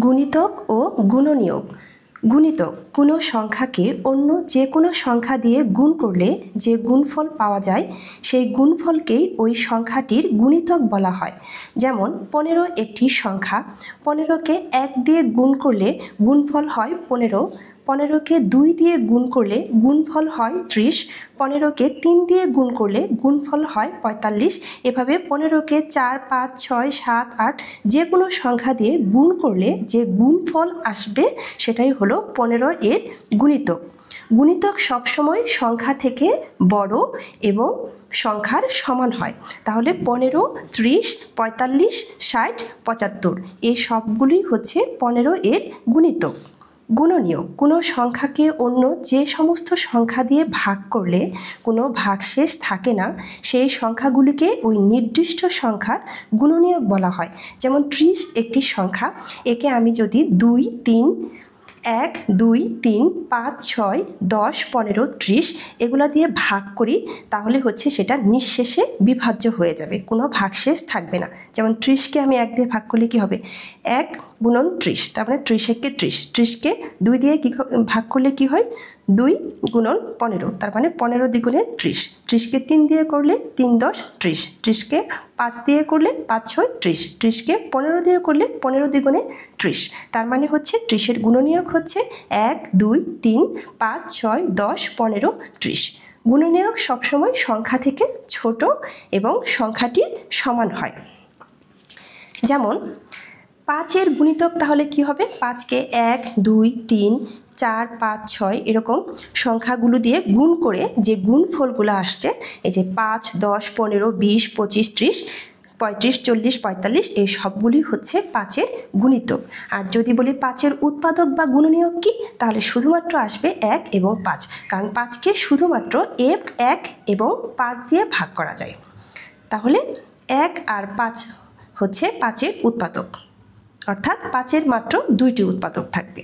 গুণিতক ও গুণনীয়ক। গুণিতক কোনো সংখ্যাকে অন্য যে কোনো সংখ্যা দিয়ে গুণ করলে যে গুণফল পাওয়া যায় সেই গুণফলকেই ওই সংখ্যাটির গুণিতক বলা হয়। যেমন 15 একটি সংখ্যা, 15কে 1 দিয়ে গুণ করলে গুণফল হয় 15, 15কে 2 দিয়ে গুণ করলে গুণফল হয় 30, 15কে 3 দিয়ে গুণ করলে গুণফল হয় 45। এভাবে 15কে 4, 5, 6, 7, 8 যে কোনো সংখ্যা দিয়ে গুণ করলে যে গুণফল আসবে সেটাই হলো 15 এর গুণিতক। গুণিতক সবসময় সংখ্যা থেকে বড় এবং সংখ্যার সমান হয়। তাহলে 15, 30, 45, 60, 75 এই সবগুলি হচ্ছে 15 এর গুণিতক। গুণনীয়ক কোনো সংখ্যাকে অন্য যে সমস্ত সংখ্যা দিয়ে ভাগ করলে কোনো ভাগশেষ থাকে না সেই সংখ্যাগুলিকে ওই নির্দিষ্ট সংখ্যার গুণনীয়ক বলা হয়। যেমন 30 একটি সংখ্যা, একে আমি যদি 2, 3, 1, 2, 3, 5, 6, 10, 15, 30 এগুলো দিয়ে ভাগ করি তাহলে হচ্ছে সেটা নিঃশেষে বিভাজ্য হয়ে যাবে, কোনো ভাগশেষ থাকবে না। যেমন 30কে আমি 1 দিয়ে ভাগ করলে কি হবে, 1 গুণন 30, তার মানে 30 একে 30, 30কে 2 দিয়ে ভাগ করলে কি হয়, 2 গুণন 15, তার মানে 15 দ্বিগুণে 30, 30কে 3 দিয়ে করলে 3 10 30, 30কে 5 দিয়ে করলে 5 6 30, 30কে 15 দিয়ে করলে 15 দ্বিগুণে 30, তার মানে হচ্ছে 30 এর গুণনীয়ক হচ্ছে 1 2 3 5 6 10 15 30। গুণনীয়ক সবসময় সংখ্যা থেকে ছোট এবং সংখ্যাটির সমান হয়। যেমন 5 এর গুণিতক তাহলে কি হবে, 5কে 1 2 3 4 5 6 এরকম সংখ্যাগুলো দিয়ে গুণ করে যে গুণফলগুলো আসছে, এই যে 5 10 15 20 25 30 35 40 45 এই সবগুলি হচ্ছে 5 এর গুণিতক। আর যদি বলি 5 এর উৎপাদক বা গুণনীয়ক কি, তাহলে শুধুমাত্র আসবে 1 এবং 5, কারণ 5কে শুধুমাত্র 1 এবং 5 দিয়ে ভাগ করা যায়। তাহলে 1 আর 5 হচ্ছে 5 এর উৎপাদক, অর্থাৎ 5 এর মাত্র 2টি উৎপাদক থাকবে।